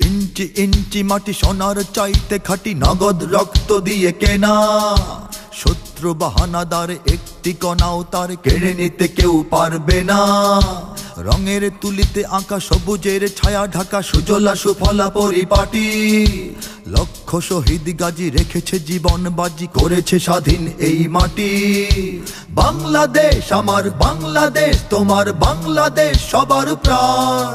ইঞ্চি ইঞ্চি মাটি সোনার চাইতে খাঁটি, নগদ রক্ত দিয়ে কেনা। শত্রু বাহানাদার একটি কণাও তার কেড়ে নিতে কেউ পারবে না। রঙের তুলিতে আঁকা সবুজের ছায়া ঢাকা সুজলা সুফলা পরিপাটি। লক্ষ শহীদ গাজী রেখেছে জীবন বাজি, করেছে স্বাধীন এই মাটি। বাংলাদেশ আমার বাংলাদেশ, তোমার বাংলাদেশ সবার প্রাণ।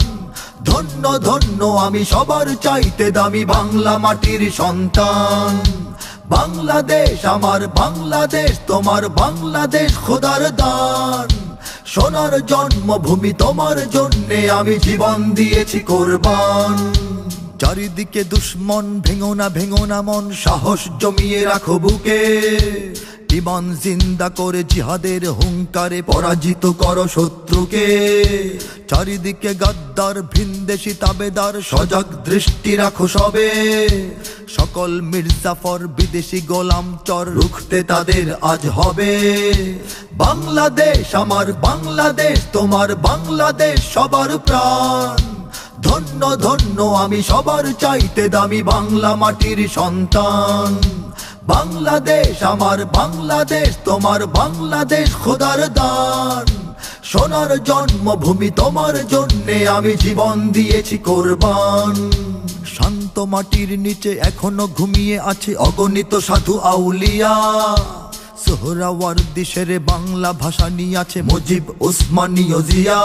ধন্য ধন্য আমি সবার চাইতে দামি বাংলা মাটির সন্তান। বাংলাদেশ আমার বাংলাদেশ, তোমার বাংলাদেশ খোদার দান। সোনার জন্মভূমি তোমার জন্যে আমি জীবন দিয়েছি কোরবান। চারিদিকে দুশ্মন, ভেঙো না মন, সাহস জমিয়ে রাখো বুকে। জীবন জিন্দা করে জিহাদের হুঙ্কারে পরাজিত করো শত্রুকে। চারিদিকে গাদ্দার ভিনদেশি তাবেদার, সজাগ দৃষ্টি রাখো সবে। সকল মির্জাফর বিদেশি গোলাম চর, রুখতে তাদের আজ হবে। বাংলাদেশ আমার বাংলাদেশ, তোমার বাংলাদেশ সবার প্রাণ। ধন্য ধন্য আমি সবার চাইতে দামি বাংলা মাটির সন্তান। বাংলাদেশ আমার বাংলাদেশ, তোমার বাংলাদেশ খোদার দান। সোনার জন্মভূমি তোমার জন্যে আমি জীবন দিয়েছি কোরবান। শান্ত মাটির নিচে এখনো ঘুমিয়ে আছে অগণিত সাধু আউলিয়া। সোহরাওয়ার্দী শেরে বাংলা ভাষা নিয়ে আছে মুজিব, উসমানী ও জিয়া।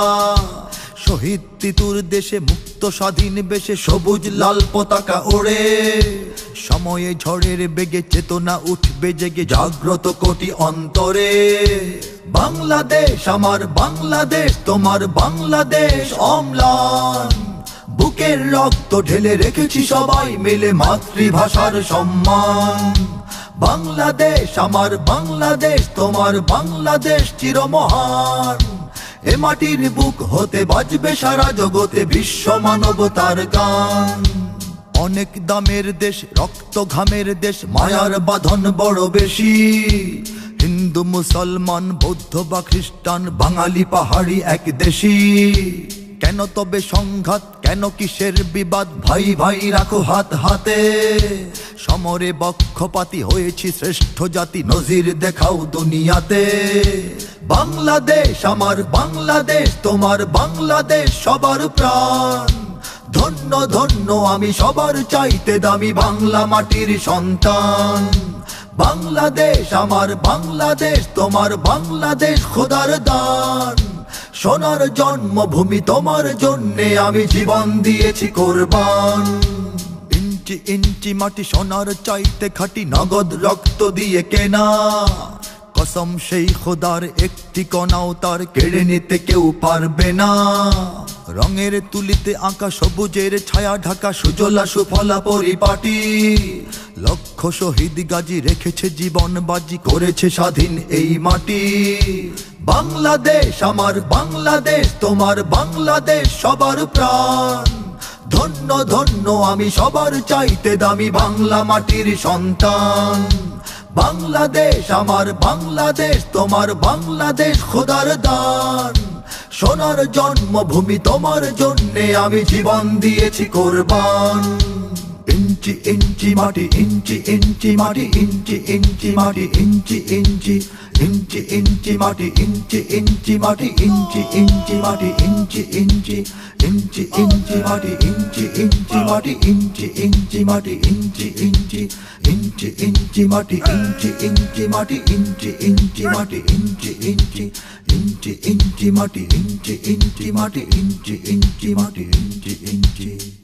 শহীদ তিতুর দেশে মুক্ত স্বাধীন বেশে সবুজ লাল পতাকা ওড়ে। সময়ে ঝড়ের বেগে চেতনা উঠবে জেগে, জাগ্রত কোটি অন্তরে। বাংলাদেশ আমার বাংলাদেশ, তোমার বাংলাদেশ অম্লান। বুকের রক্ত ঢেলে রেখেছি সবাই মিলে মাতৃভাষার সম্মান। বাংলাদেশ আমার বাংলাদেশ, তোমার বাংলাদেশ চিরমহান। এ মাটির বুক হতে বাজবে সারা জগতে বিশ্ব মানবতার গান। অনেক দামের দেশ, রক্ত ঘামের দেশ, মায়ার বাঁধন বড় বেশি। হিন্দু মুসলমান বৌদ্ধ বা খ্রিস্টান, বাঙালি পাহাড়ি এক দেশি। কেন তবে সংঘাত, কেন কিসের বিবাদ, ভাই ভাই রাখো হাত হাতে। সমরে বক্ষপাতী হয়েছি শ্রেষ্ঠ জাতি, নজির দেখাও দুনিয়াতে। বাংলাদেশ আমার বাংলাদেশ, তোমার বাংলাদেশ সবার প্রাণ। ধন্য ধন্য আমি সবার চাইতে দামি বাংলা মাটির সন্তান। বাংলাদেশ আমার বাংলাদেশ, তোমার বাংলাদেশ খোদার দান। সোনার জন্মভূমি তোমার জন্যে আমি জীবন দিয়েছি কোরবান। ইঞ্চি ইঞ্চি মাটি সোনার চাইতে খাঁটি, নগদ রক্ত দিয়ে কেনা। কসম সেই খোদার একটি কণাও তার কেড়ে নিতে কেউ পারবে না। রঙের তুলিতে আঁকা সবুজের ছায়া ঢাকা সুজলা সুফলা পরিপাটি। লক্ষ শহীদ গাজী রেখেছে জীবন বাজি, করেছে স্বাধীন এই মাটি। বাংলাদেশ আমার বাংলাদেশ, তোমার বাংলাদেশ সবার প্রাণ। ধন্য ধন্য আমি সবার চাইতে দামি বাংলা মাটির সন্তান। বাংলাদেশ আমার বাংলাদেশ, তোমার বাংলাদেশ খোদার দান। সোনার জন্মভূমি তোমার জন্যে আমি জীবন দিয়েছি কোরবান। ইঞ্চি ইঞ্চি মাটি, ইঞ্চি ইঞ্চি মাটি, ইঞ্চি ইঞ্চি মাটি, ইঞ্চি ইঞ্চি ইঞ্চি ইঞ্চি মাটি, ইঞ্চি ইঞ্চি মাটি, ইঞ্চি ইঞ্চি মাটি, ইঞ্চি ইঞ্চি ইঞ্চি ইঞ্চি মাটি, ইঞ্চি ইঞ্চি মাটি, ইঞ্চি ইঞ্চি মাটি, ইঞ্চি ইঞ্চি ইঞ্চি ইঞ্চি মাটি, ইঞ্চি ইঞ্চি মাটি, ইঞ্চি ইঞ্চি মাটি, ইঞ্চি ইঞ্চি ইঞ্চি ইঞ্চি মাটি, ইঞ্চি ইঞ্চি মাটি, ইঞ্চি ইঞ্চি মাটি, ইঞ্চি ইঞ্চি।